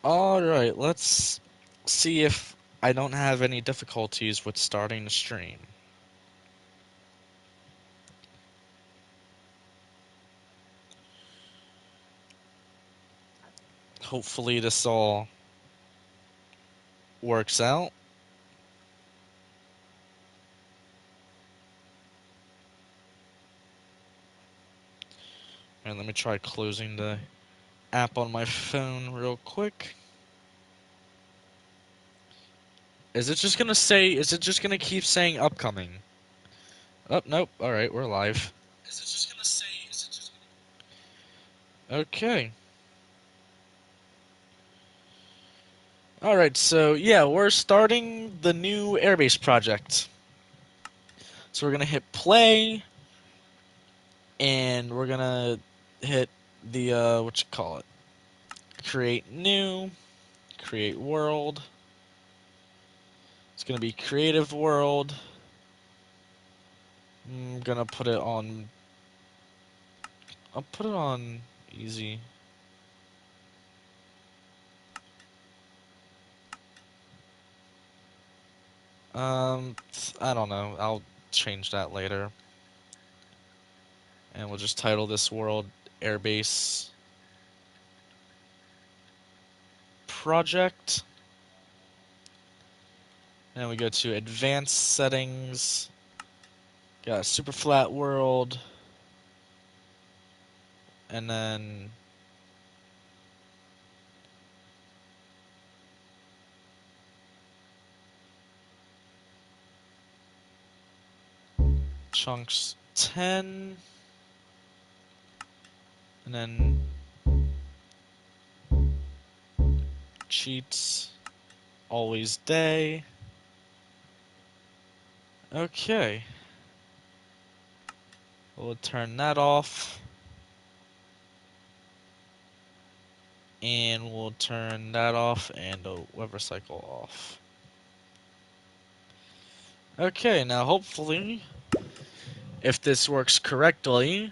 Alright, let's see if I don't have any difficulties with starting the stream. Hopefully this all works out. And let me try closing the app on my phone real quick. Is it just gonna keep saying upcoming? Oh, nope. Alright, we're live. Okay. Alright, so yeah, we're starting the new Airbase project. So we're gonna hit play, and we're gonna hit the, what you call it? Create new, create world. It's gonna be creative world. I'm gonna put it on, I'll put it on easy. I don't know. I'll change that later. And we'll just title this world Airbase Project. And we go to advanced settings. Got a super flat world. And then chunks 10. And then cheats always day. Okay. We'll turn that off. And we'll turn that off and the Weber cycle off. Okay, now hopefully, if this works correctly,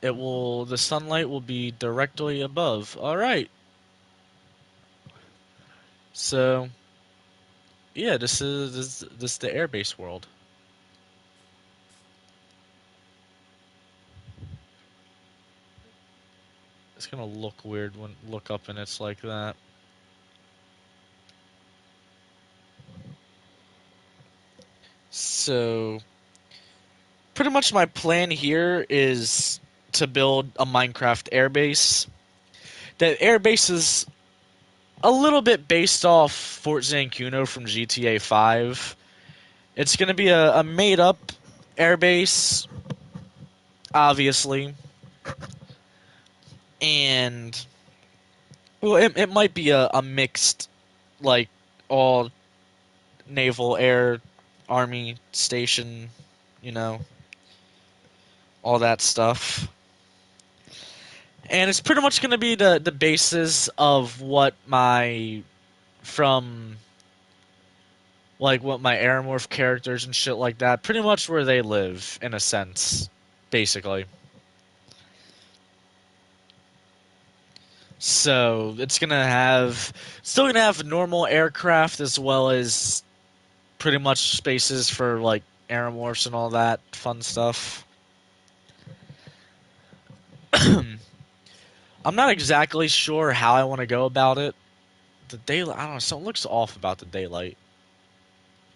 the sunlight will be directly above. Alright. So, yeah, this is the airbase world. It's gonna look weird when look up and it's like that. So, pretty much my plan here is to build a Minecraft airbase. That airbase is a little bit based off Fort Zancudo from GTA 5. It's gonna be a made-up airbase, obviously, and well, it might be a mixed, like, all naval, air, army station, you know, all that stuff. And it's pretty much going to be the basis of from, like, what my Aeromorph characters and shit like that, pretty much where they live, in a sense, basically. So still gonna have normal aircraft as well as pretty much spaces for like aeromorphs and all that fun stuff. I'm not exactly sure how I want to go about it. The daylight, I don't know, something looks off about the daylight.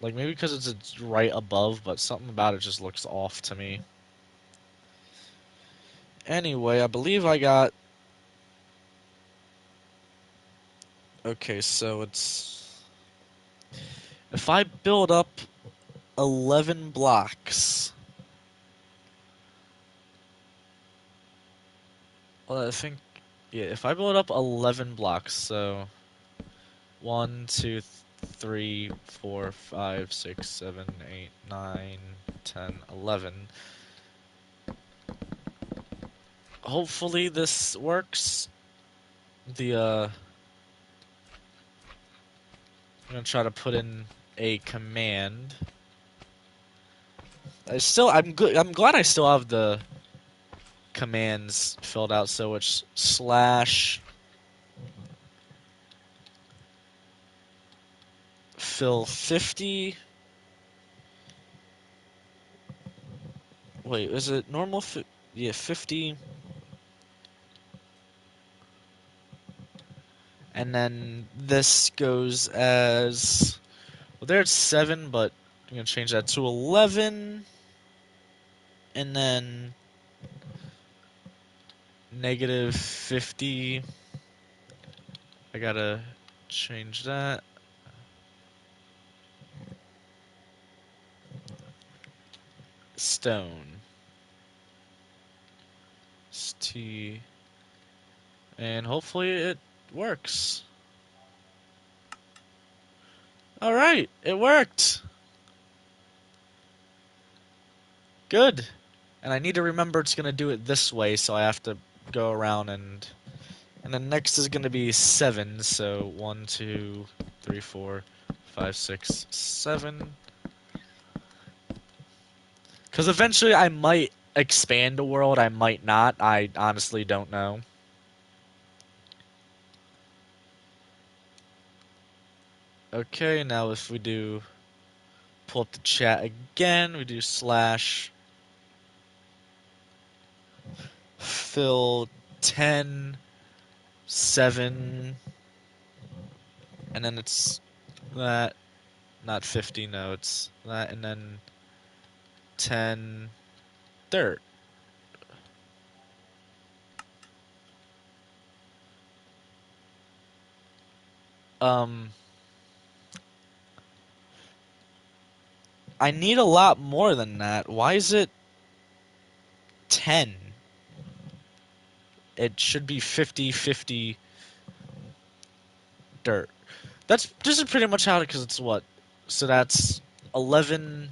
Like maybe because it's right above, but something about it just looks off to me. Anyway, I believe I got. Okay, so it's. If I build up 11 blocks. Well, I think. Yeah, if I build up 11 blocks, so. 1, 2, 3, 4, 5, 6, 7, 8, 9, 10, 11. Hopefully this works. I'm gonna try to put in a command. I'm glad I still have the commands filled out, so it's slash fill 50. Wait, is it normal? Yeah, 50. And then this goes as, well, there it's 7, but I'm gonna change that to 11, and then negative 50. I gotta change that. Stone. T. And hopefully it works. Alright, it worked! Good. And I need to remember it's gonna do it this way, so I have to go around and then next is gonna be 7, so 1, 2, 3, 4, 5, 6, 7. Because eventually I might expand a world, I might not. I honestly don't know. Okay, now if we do pull up the chat again, we do slash fill 10, 7, and then it's that, not 50, no, it's that, and then 10, dirt. Um, I need a lot more than that. Why is it 10? It should be 50, 50 dirt. This is pretty much how it, because it's what? So that's 11,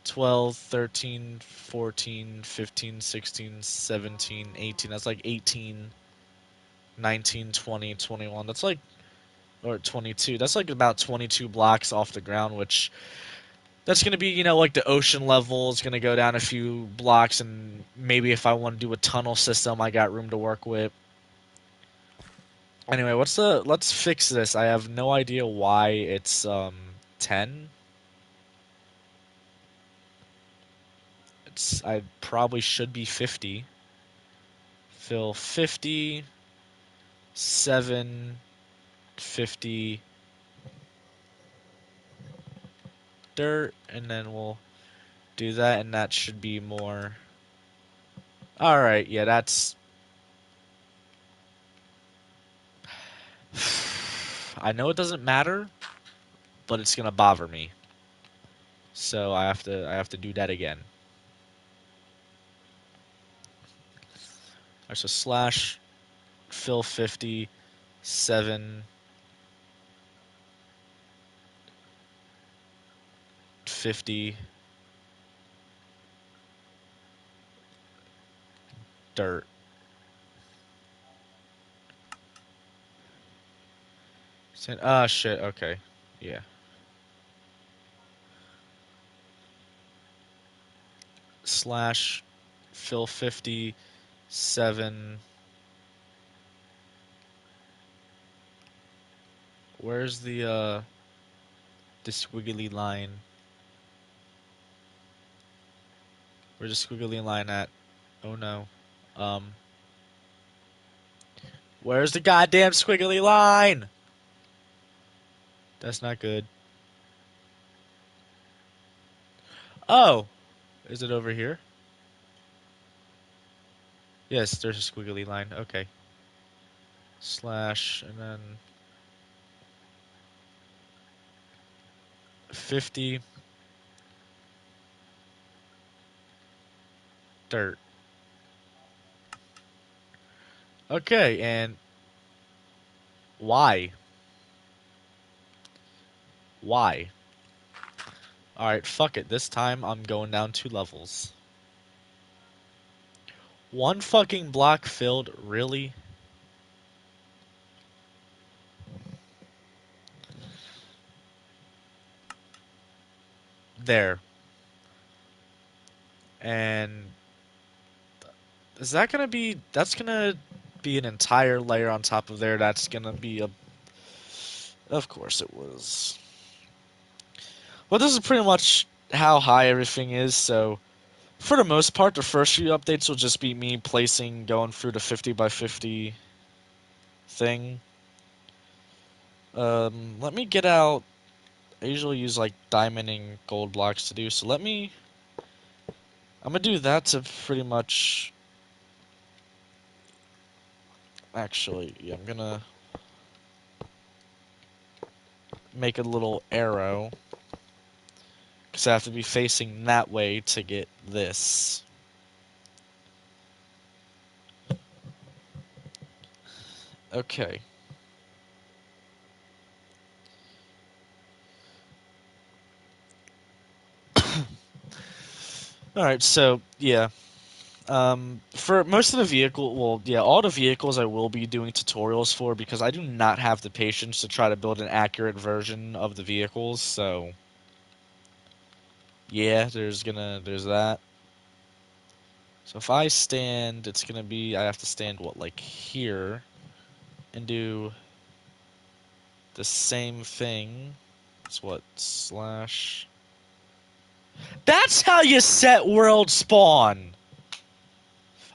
12, 13, 14, 15, 16, 17, 18. That's like 18, 19, 20, 21. That's like, or 22. That's like about 22 blocks off the ground, which that's going to be, like the ocean level is going to go down a few blocks, and maybe if I want to do a tunnel system, I got room to work with. Anyway, let's fix this. I have no idea why it's 10. I probably should be 50. Fill 50, 7, 50 dirt, and then we'll do that, and that should be more. Alright, yeah, that's. I know it doesn't matter, but it's gonna bother me. So I have to do that again. Alright, so slash fill 50, 7, 50 dirt. Ah, shit, okay. Yeah. Slash fill 50, 7. Where's the squiggly line? Where's the squiggly line at? Oh no. Um, where's the goddamn squiggly line? That's not good. Oh, is it over here? Yes, there's a squiggly line. Okay. Slash and then 50 dirt. Okay, and why? Why? Alright, fuck it. This time I'm going down 2 levels. One fucking block filled, really? There. And Is that gonna be? That's gonna be an entire layer on top of there. That's gonna be a. Of course it was. Well, this is pretty much how high everything is. So for the most part, the first few updates will just be me placing, going through the 50 by 50 thing. Let me get out. I usually use like diamond and gold blocks to do. So let me. I'm gonna do that to pretty much. Actually, yeah, I'm gonna make a little arrow because I have to be facing that way to get this. Okay. All right. So yeah. For most of the vehicle, well, yeah, all the vehicles I will be doing tutorials for because I do not have the patience to try to build an accurate version of the vehicles. So yeah, there's that. So if I stand, it's gonna be I have to stand what like here and do the same thing. It's what slash. That's how you set world spawn.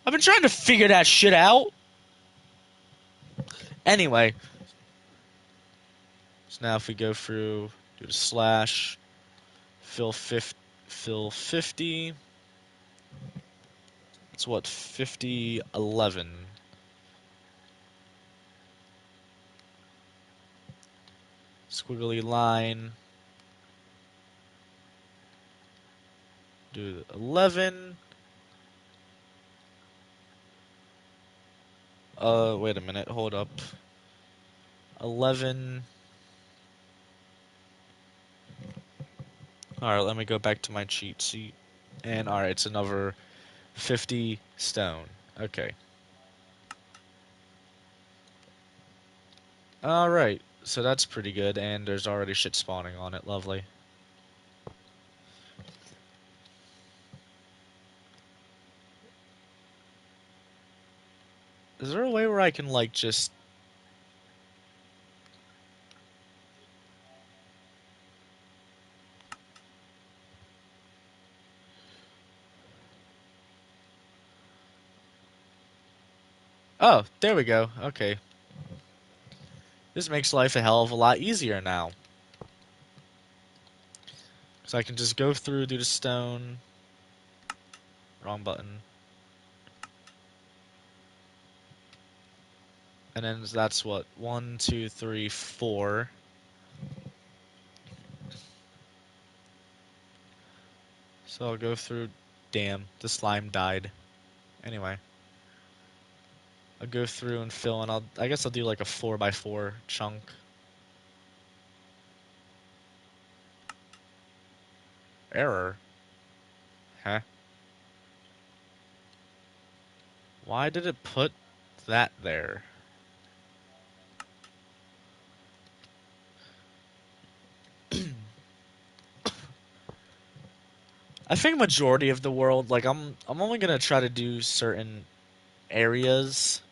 I've been trying to figure that shit out. Anyway, so now if we go through, do the slash, fill 50, fill 50. It's what 5011. Squiggly line. Do 11. Wait a minute. Hold up. 11. All right, let me go back to my cheat sheet. And all right, it's another 50 stone. Okay. All right. So that's pretty good, and there's already shit spawning on it. Lovely. Is there a way where I can, like, just... Oh, there we go. Okay. This makes life a hell of a lot easier now. So I can just go through, do the stone. Wrong button. And then that's what? 1, 2, 3, 4. So I'll go through... Damn, the slime died. Anyway. I'll go through and fill, and I guess I'll do like a 4 by 4 chunk. Error? Huh? Why did it put that there? I think majority of the world, like I'm only gonna try to do certain areas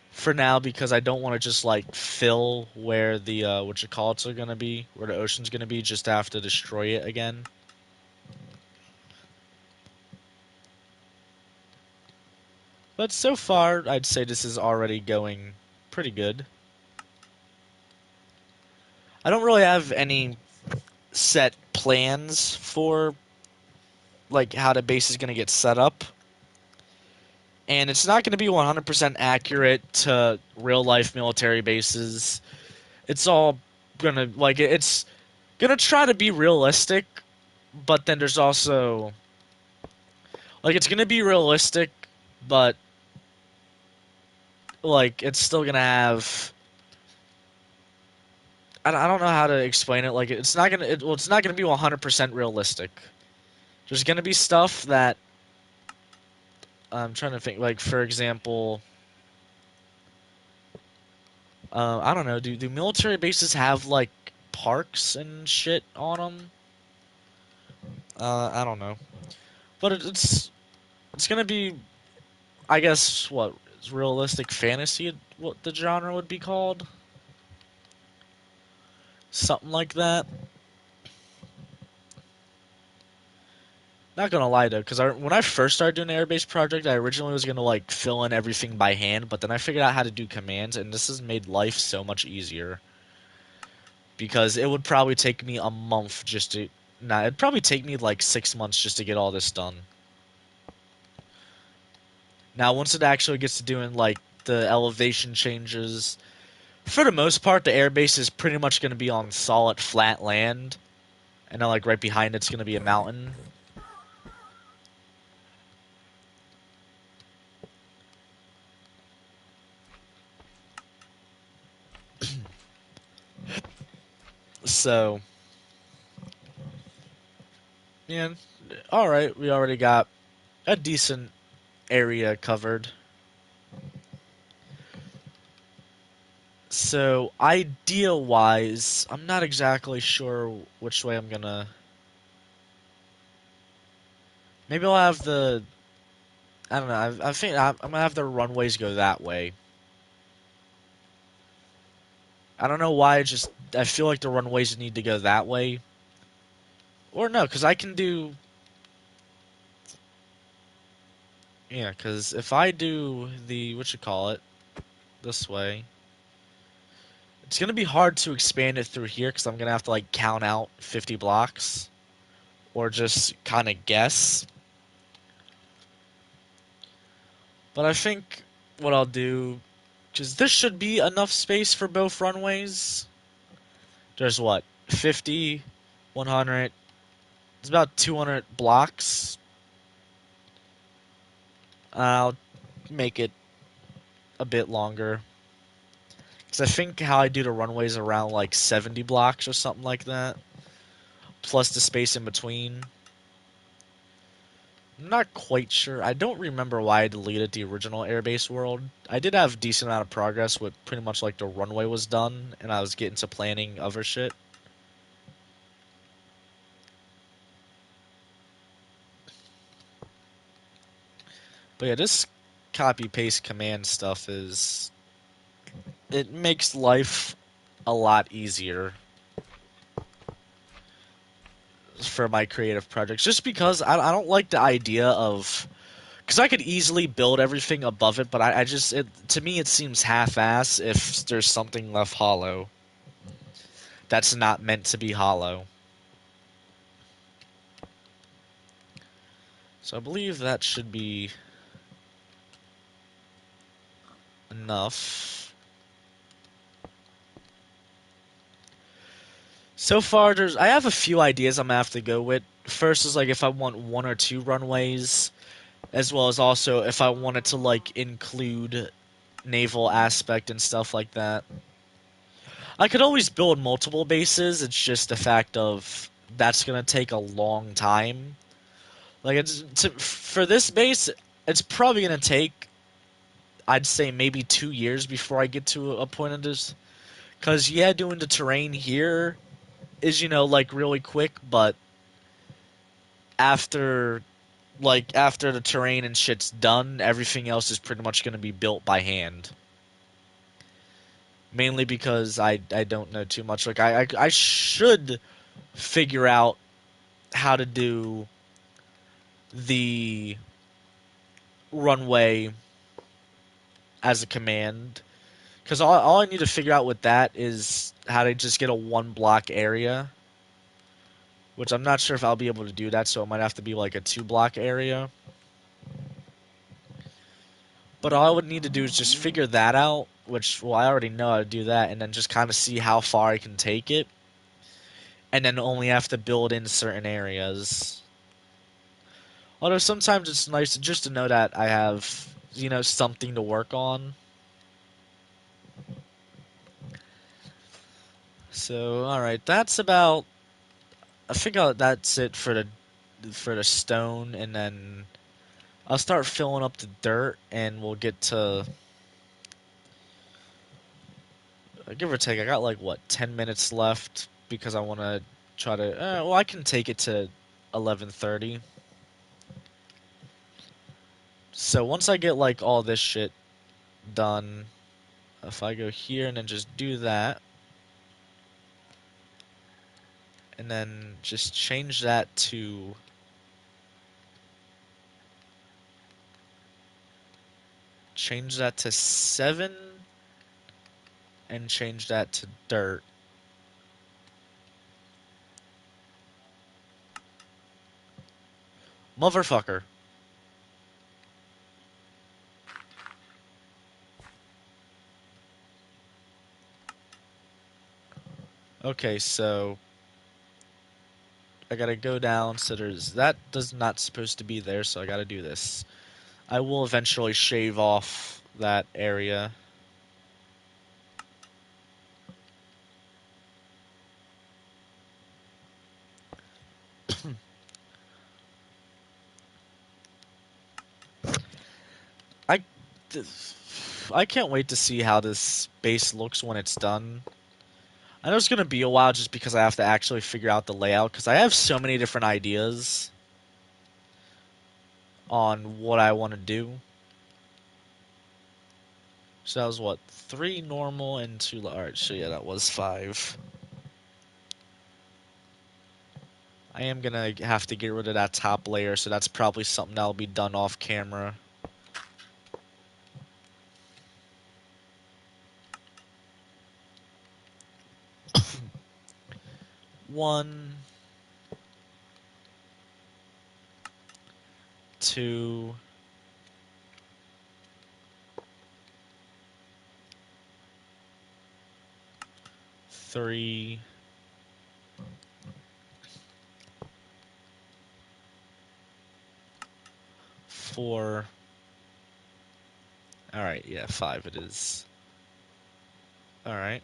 for now because I don't want to just like fill where the what you call it's are gonna be, where the ocean's gonna be, just to have to destroy it again. But so far, I'd say this is already going pretty good. I don't really have any set plans for like how the base is gonna get set up. And it's not going to be 100% accurate to real life military bases. It's all going to like it's going to try to be realistic, but then there's also like it's going to be realistic, but like it's still going to have I don't know how to explain it. Like it's not going to well it's not going to be 100% realistic. There's going to be stuff that I'm trying to think like for example I don't know. Do military bases have like parks and shit on them? I don't know. but it's gonna be, I guess, what is realistic fantasy, what the genre would be called, something like that. Not gonna lie though, because when I first started doing the Airbase project, I originally was gonna like fill in everything by hand, but then I figured out how to do commands, and this has made life so much easier. Because it would probably take me a month just to, nah, it'd probably take me like 6 months just to get all this done. Now, once it actually gets to doing like the elevation changes, for the most part, the airbase is pretty much gonna be on solid flat land, and then like right behind it's gonna be a mountain. So, yeah, all right, we already got a decent area covered. So, idea wise, I'm not exactly sure which way I'm gonna. Maybe I'll have the. I don't know. I think I'm gonna have the runways go that way. I don't know why. I feel like the runways need to go that way, or no, because I can do. Yeah, because if I do the what you call it this way, it's gonna be hard to expand it through here because I'm gonna have to like count out 50 blocks or just kind of guess. But I think what I'll do, because this should be enough space for both runways. There's what, 50, 100. It's about 200 blocks. I'll make it a bit longer. Because I think how I do the runways around like 70 blocks or something like that. Plus the space in between. I'm not quite sure. I don't remember why I deleted the original Airbase world. I did have a decent amount of progress with pretty much like the runway was done, and I was getting to planning other shit. But yeah, this copy paste command stuff it makes life a lot easier for my creative projects. Just because I don't like the idea of, because I could easily build everything above it, but I just to me it seems half-ass if there's something left hollow that's not meant to be hollow. So I believe that should be enough. So far, I have a few ideas I'm gonna have to go with. First is like if I want one or two runways, as well as also if I wanted to like include naval aspect and stuff like that. I could always build multiple bases. It's just a fact of that's gonna take a long time. Like for this base, it's probably gonna take, I'd say, maybe 2 years before I get to a point of this. Cause yeah, doing the terrain here is like really quick, but after after the terrain and shit's done, everything else is pretty much gonna be built by hand. Mainly because I don't know too much. Like I should figure out how to do the runway as a command. Because all I need to figure out with that is how to just get a one block area. Which I'm not sure if I'll be able to do that, so it might have to be like a 2 block area. But all I would need to do is just figure that out, which, well, I already know how to do that, and then just kind of see how far I can take it. And then only have to build in certain areas. Although sometimes it's nice just to know that I have, something to work on. So, alright, that's about. I think that's it for the stone, and then I'll start filling up the dirt, and we'll get to give or take. I got like what 10 minutes left because I want to try to. Well, I can take it to 11:30. So once I get like all this shit done, if I go here and then just do that, and then just change that to change that to 7 and change that to dirt. Motherfucker. Okay, so I gotta go down, so there's that does not supposed to be there, so I gotta do this. I will eventually shave off that area. I I can't wait to see how this base looks when it's done. I know it's gonna be a while just because I have to actually figure out the layout because I have so many different ideas on what I want to do. So that was what, 3 normal and 2 large. So yeah, that was 5. I am gonna have to get rid of that top layer, so that's probably something that'll be done off camera. One, two, three, 4. Alright, yeah, 5 it is. Alright,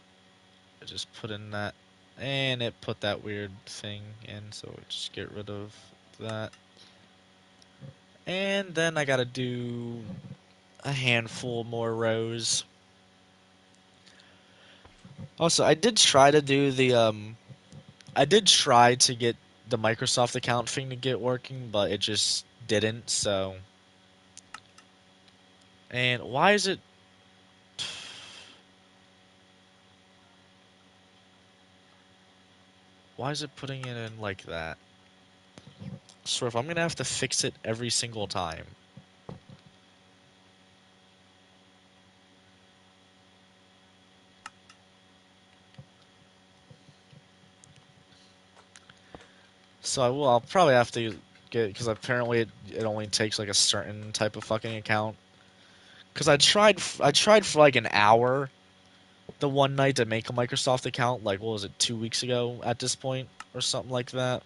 I just put in that, and it put that weird thing in, so just get rid of that. And then I gotta do a handful more rows. Also, I did try to do I did try to get the Microsoft account thing to get working, but it just didn't, so. And why is it. Why is it putting it in like that? So if I'm gonna have to fix it every single time. So I'll probably have to get, because apparently it only takes like a certain type of fucking account. Because I tried for like an hour the one night to make a Microsoft account, like what was it, 2 weeks ago at this point, or something like that.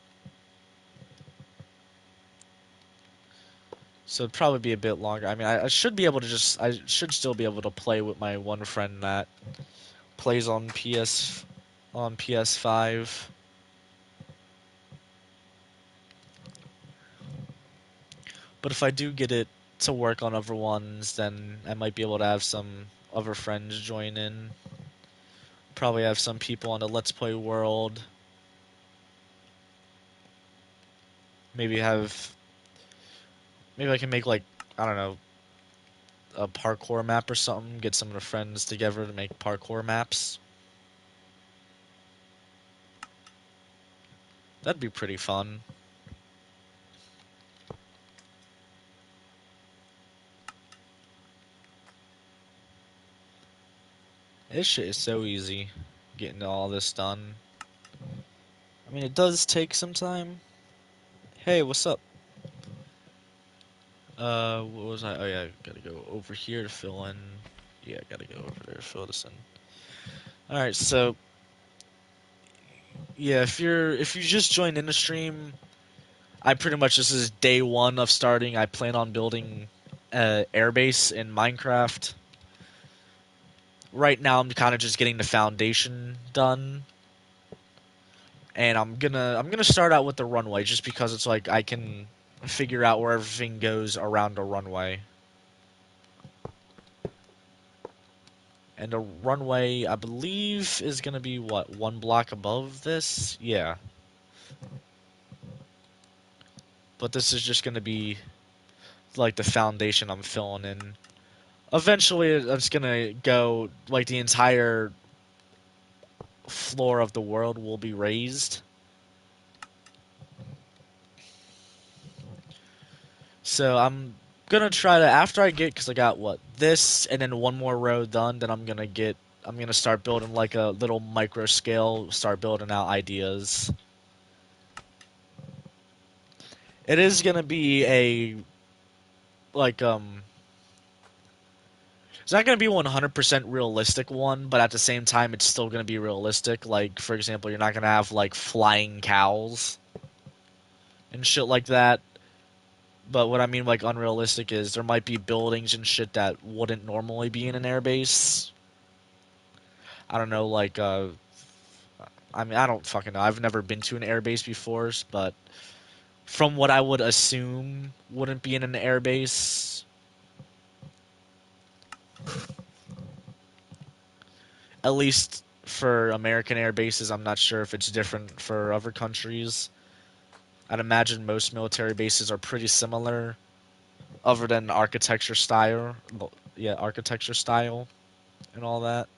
So it'd probably be a bit longer. I mean, I should be able to I should still be able to play with my one friend that plays on PS5. But if I do get it to work on other ones, then I might be able to have some other friends join in. Probably have some people on the Let's Play world. Maybe have, maybe I can make like, I don't know, a parkour map or something. Get some of the friends together to make parkour maps. That'd be pretty fun. This shit is so easy, getting all this done. I mean, it does take some time. Hey, what's up? What was I? Oh yeah, gotta go over here to fill in. Yeah, gotta go over there to fill this in. All right, so yeah, if you just joined in the stream, I pretty much this is day one of starting. I plan on building Airbase in Minecraft. Right now, I'm kind of just getting the foundation done, and I'm gonna start out with the runway just because it's like I can figure out where everything goes around the runway. And the runway, I believe, is gonna be what, 1 block above this? Yeah. But this is just gonna be like the foundation I'm filling in. Eventually, it's gonna go like the entire floor of the world will be raised. So I'm gonna try to after I get because I got what this and then one more row done. Then I'm gonna start building like a little micro scale. Start building out ideas. It is gonna be a like it's not gonna be 100% realistic one, but at the same time, it's still gonna be realistic. Like for example, you're not gonna have like flying cows and shit like that. But what I mean like unrealistic is there might be buildings and shit that wouldn't normally be in an airbase. I don't know, like I mean I don't fucking know. I've never been to an airbase before, but from what I would assume wouldn't be in an airbase, at least for American air bases. I'm not sure if it's different for other countries. I'd imagine most military bases are pretty similar, other than architecture style. Yeah, architecture style and all that.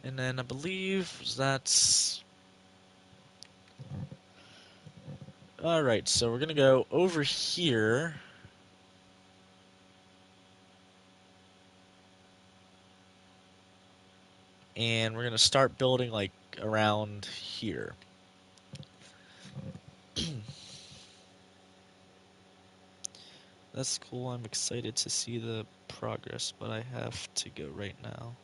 And then I believe that's all right. So we're gonna go over here, and we're gonna start building like around here. That's cool. I'm excited to see the progress, but I have to go right now.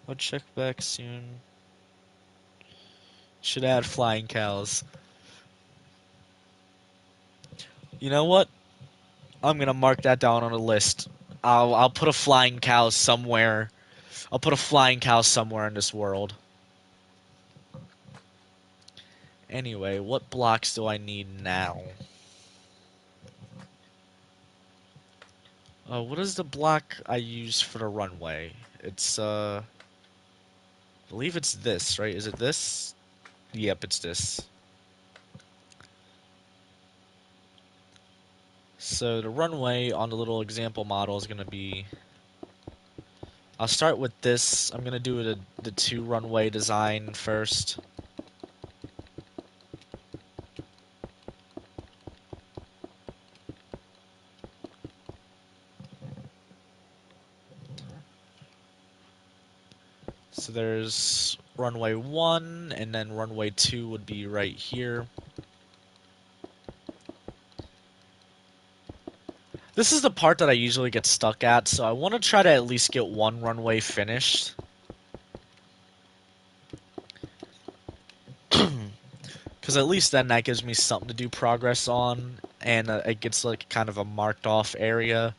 I'll check back soon. Should add flying cows. You know what? I'm gonna mark that down on a list. I'll put a flying cow somewhere. I'll put a flying cow somewhere in this world. Anyway, what blocks do I need now? What is the block I use for the runway? It's I believe it's this, right? Is it this? Yep, it's this. So the runway on the little example model is gonna be. I'll start with this. I'm gonna do the two runway design first. So there's runway 1, and then runway 2 would be right here. This is the part that I usually get stuck at, so I want to try to at least get one runway finished. Because at least then that gives me something to do progress on, and it gets like kind of a marked off area.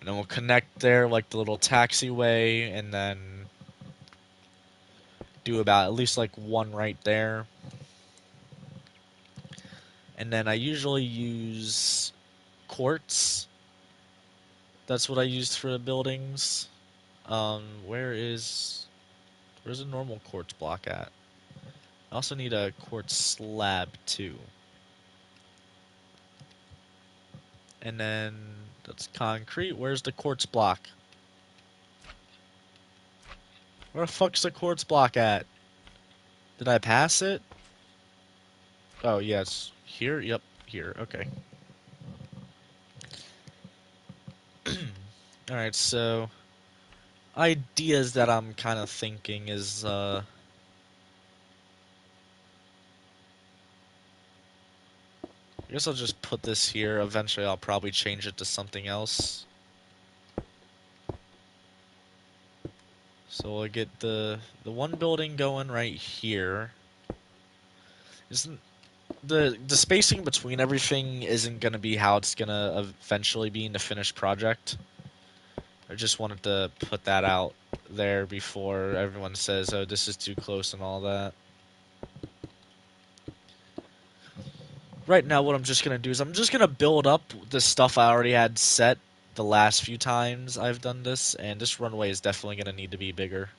And then we'll connect there like the little taxiway, and then do about at least like one right there. And then I usually use quartz. That's what I used for the buildings. Where's a normal quartz block at? I also need a quartz slab too. And then that's concrete. Where's the quartz block? Where the fuck's the quartz block at? Did I pass it? Oh, yes. Here? Yep, here. Okay. Alright, so ideas that I'm kind of thinking is I guess I'll just put this here. Eventually I'll probably change it to something else. So we'll get the one building going right here. Isn't the spacing between everything isn't gonna be how it's gonna eventually be in the finished project. I just wanted to put that out there before everyone says, "Oh, this is too close" and all that. Right now, what I'm just gonna do is I'm just gonna build up the stuff I already had set the last few times I've done this, and this runway is definitely gonna need to be bigger.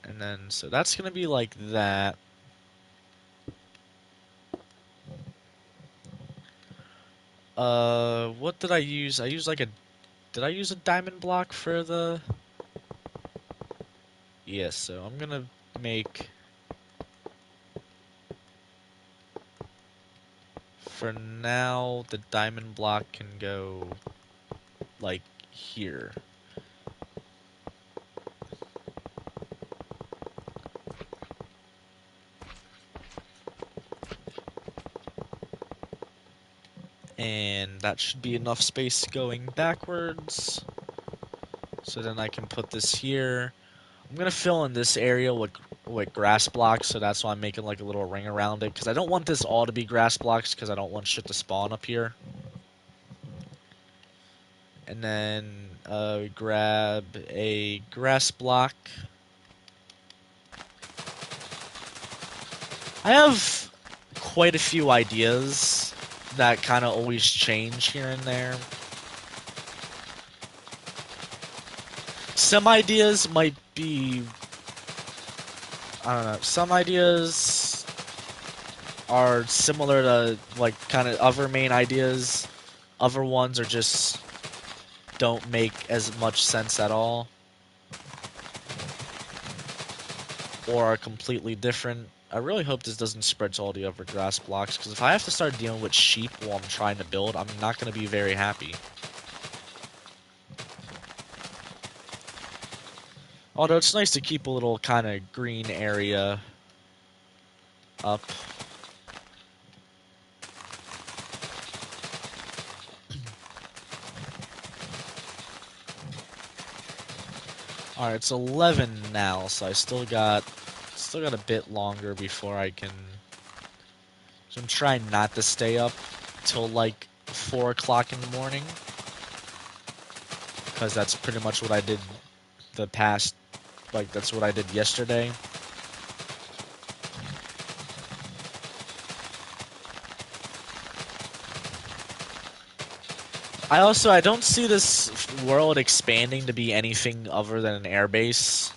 And then, so that's gonna be like that. What did I use? I used like a. Did I use a diamond block for the? Yes, so I'm gonna make. For now, the diamond block can go like here. And that should be enough space going backwards. So then I can put this here. I'm gonna fill in this area with grass blocks, so that's why I'm making like a little ring around it, because I don't want this all to be grass blocks, because I don't want shit to spawn up here. And then grab a grass block. I have quite a few ideas that kind of always change here and there. Some ideas might be, I don't know, some ideas are similar to like kind of other main ideas. Other ones are just don't make as much sense at all, or are completely different. I really hope this doesn't spread to all the other grass blocks, because if I have to start dealing with sheep while I'm trying to build, I'm not going to be very happy. Although it's nice to keep a little kind of green area up. Alright, it's 11 now, so I still got a bit longer before I can. So I'm trying not to stay up till like 4 o'clock in the morning, because that's pretty much what I did the past, like that's what I did yesterday. I don't see this world expanding to be anything other than an airbase.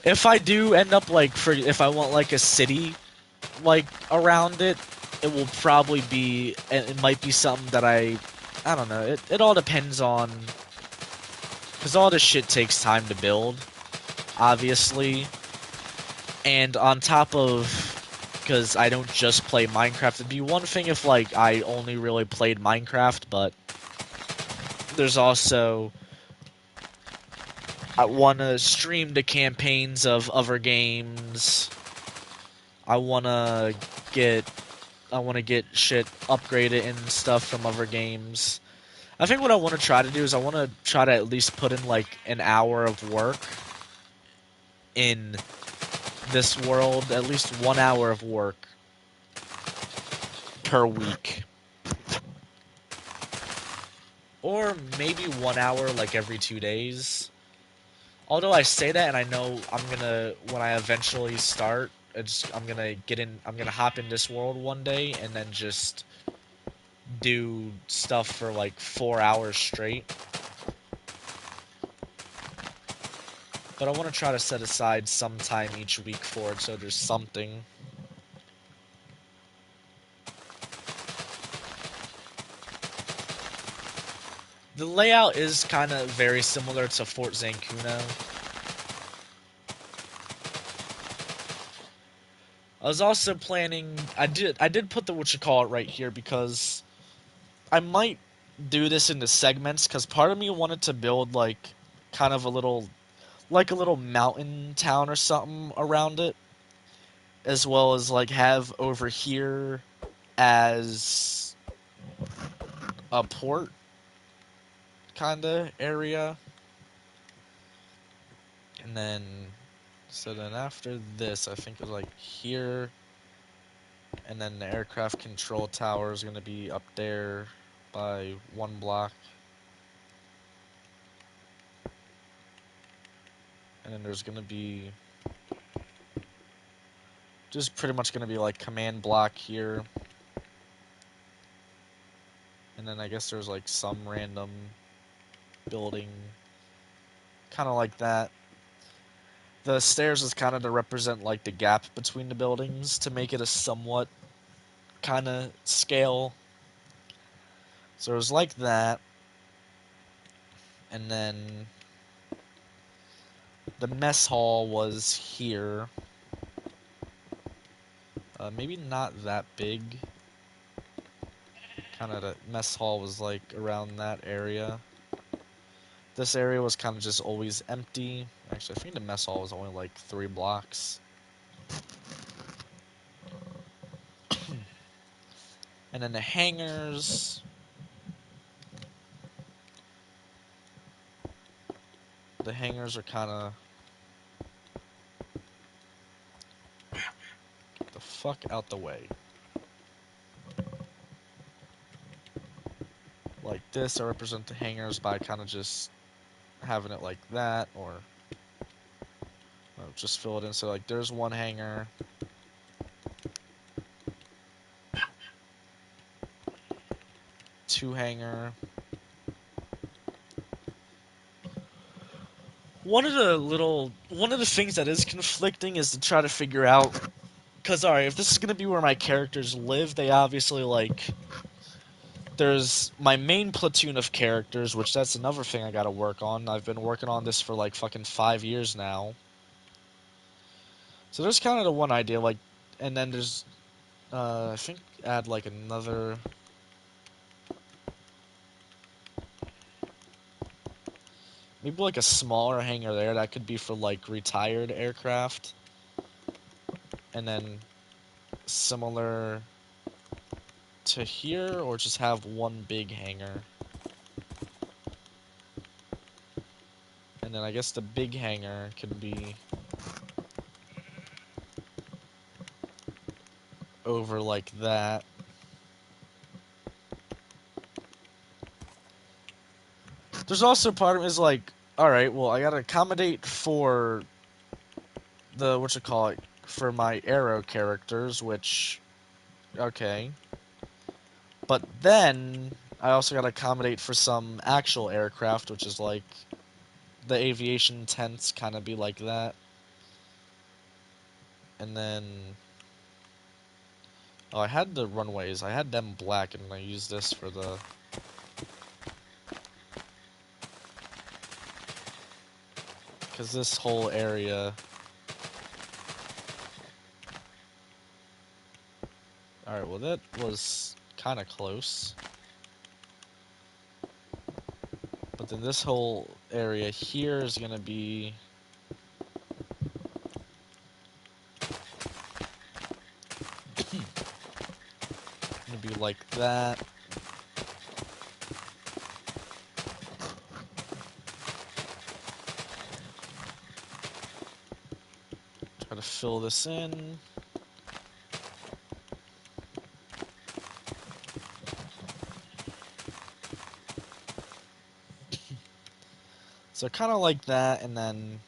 If I do end up like if I want like a city like around it, it will probably be, it might be something that I don't know. It all depends on, because all this shit takes time to build, obviously. And on top of, because I don't just play Minecraft, it'd be one thing if like I only really played Minecraft, but there's also, I want to stream the campaigns of other games. I want to get shit upgraded and stuff from other games. I think what I want to try to do is I want to try to at least put in like an hour of work in this world, at least 1 hour of work per week. Or maybe 1 hour like every 2 days. Although I say that and I know I'm gonna, when I eventually start, I'm gonna hop in this world one day and then just do stuff for like 4 hours straight. But I want to try to set aside some time each week for it, so there's something. The layout is kind of very similar to Fort Zancudo. I was also planning, I did put the whatchamacallit right here because I might do this into segments, because part of me wanted to build like kind of a little, like a little mountain town or something around it, as well as like have over here as a port kind of area. And then, so then after this, I think it's like here, and then the aircraft control tower is going to be up there by 1 block. And then there's going to be just pretty much going to be like command block here. And then I guess there's like some random building kind of like that. The stairs is kind of to represent like the gap between the buildings to make it a somewhat kind of scale. So it was like that. And then the mess hall was here. Maybe not that big. Kind of the mess hall was like around that area. This area was kind of just always empty. Actually, I think the mess hall was only like 3 blocks. And then the hangars. The hangars are kind of... Get the fuck out the way. Like this, I represent the hangars by kind of just having it like that, or just fill it in. So like there's one hangar. Two hangar. One of the things that is conflicting is to try to figure out, because alright, if this is gonna be where my characters live, they obviously like, there's my main platoon of characters, which that's another thing I gotta work on. I've been working on this for like fucking 5 years now. So there's kind of the one idea, like, and then there's, I think add like another, maybe like a smaller hangar there, that could be for like retired aircraft. And then similar to here, or just have one big hangar. And then I guess the big hangar could be over like that. There's also part of me is like, alright, well, I gotta accommodate for the, whatchamacallit, for my aero characters, which, okay. But then, I also gotta accommodate for some actual aircraft, which is like, the aviation tents kind of be like that. And then, oh, I had the runways. I had them black, and I used this for the... Because this whole area... Alright, well that was kind of close. But then this whole area here is going to be... gonna be like that. Try to fill this in. So kind of like that, and then...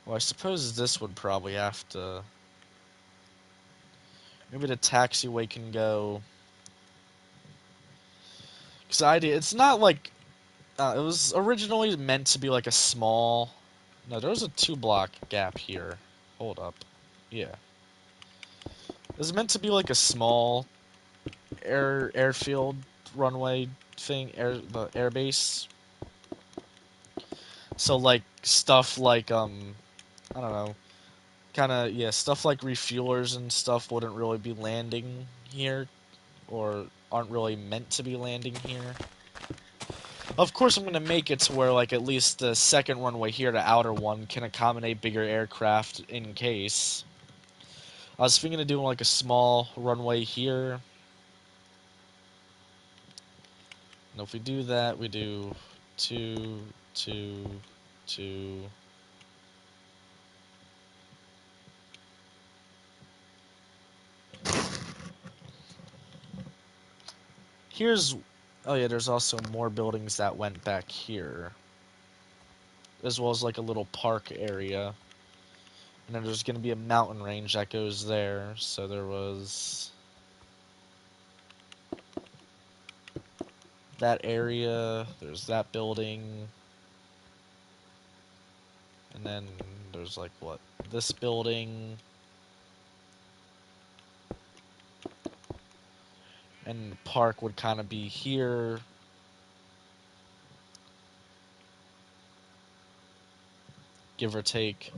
Well, I suppose this would probably have to... Maybe the taxiway can go... Because the idea... It's not like... it was originally meant to be like a small... No, there was a 2-block gap here. Hold up. Yeah. It was meant to be like a small airfield runway thing, the airbase. So like stuff like I don't know, kind of, yeah, stuff like refuelers and stuff wouldn't really be landing here, or aren't really meant to be landing here. Of course, I'm gonna make it to where like at least the second runway here, the outer one, can accommodate bigger aircraft in case. I was thinking of doing like a small runway here. And if we do that, we do 2, 2, 2. Here's... Oh yeah, there's also more buildings that went back here. As well as like a little park area. And then there's going to be a mountain range that goes there. So there was... that area, there's that building. And then there's like, what? This building. and park would kind of be here. Give or take.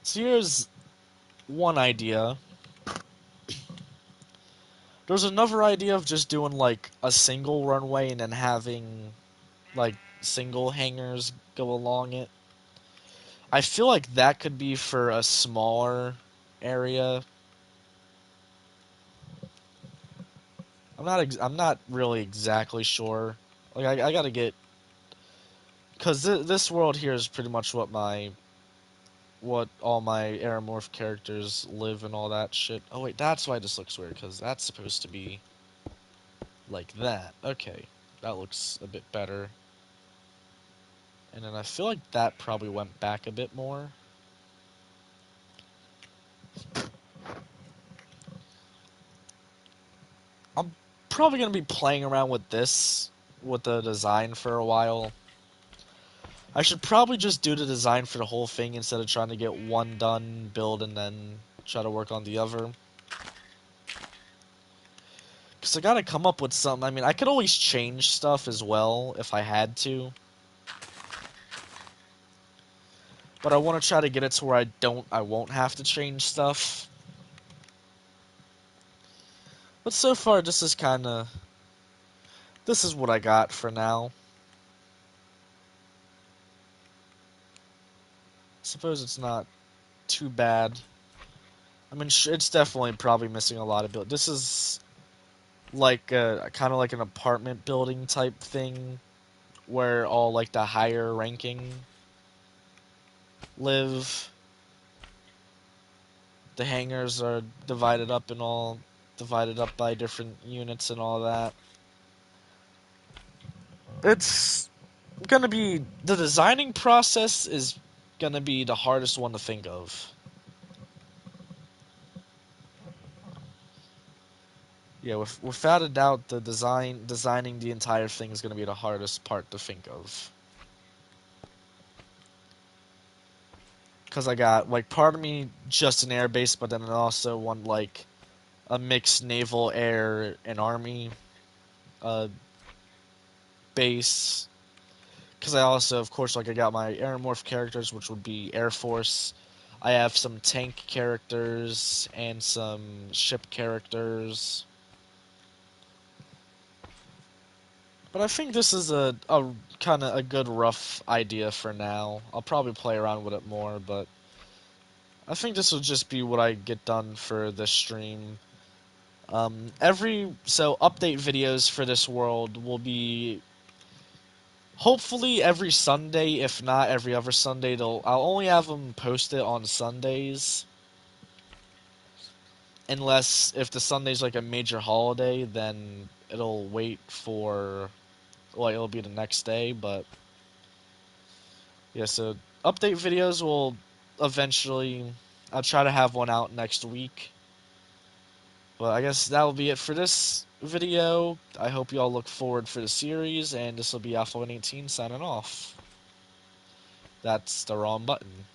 So here's one idea. There's another idea of just doing like a single runway and then having like single hangars go along it. I feel like that could be for a smaller area. I'm not really exactly sure. Like I gotta get because this world here is pretty much what all my Aeromorph characters live and all that shit. Oh wait, that's why this looks weird because that's supposed to be like that. Okay, that looks a bit better. And then I feel like that probably went back a bit more. I'm probably gonna be playing around with this with the design for a while. I should probably just do the design for the whole thing instead of trying to get one done, build, and then try to work on the other. Because I gotta come up with something. I mean, I could always change stuff as well if I had to. But I want to try to get it to where I won't have to change stuff. But so far, this is what I got for now. Suppose it's not too bad. I mean, it's definitely probably missing a lot of build. This is like kind of like an apartment building type thing where all like the higher ranking live. The hangars are divided up by different units and all that. It's gonna be the designing process is gonna be the hardest one to think of. Yeah, without a doubt, the designing the entire thing is gonna be the hardest part to think of. Because I got like part of me just an air base, but then I also want like a mixed naval, air, and army uh, base. Because I also, of course, like I got my aeromorph characters, which would be Air Force. I have some tank characters and some ship characters. But I think this is a kind of a good rough idea for now. I'll probably play around with it more, but I think this will just be what I get done for this stream. So update videos for this world will be hopefully every Sunday, if not every other Sunday. I'll only have them posted on Sundays, unless if the Sunday's like a major holiday, then it'll wait for like it'll be the next day. But yeah, so update videos will eventually. I'll try to have one out next week. But I guess that will be it for this video. I hope you all look forward for the series, and this will be Alpha 118 signing off. That's the wrong button.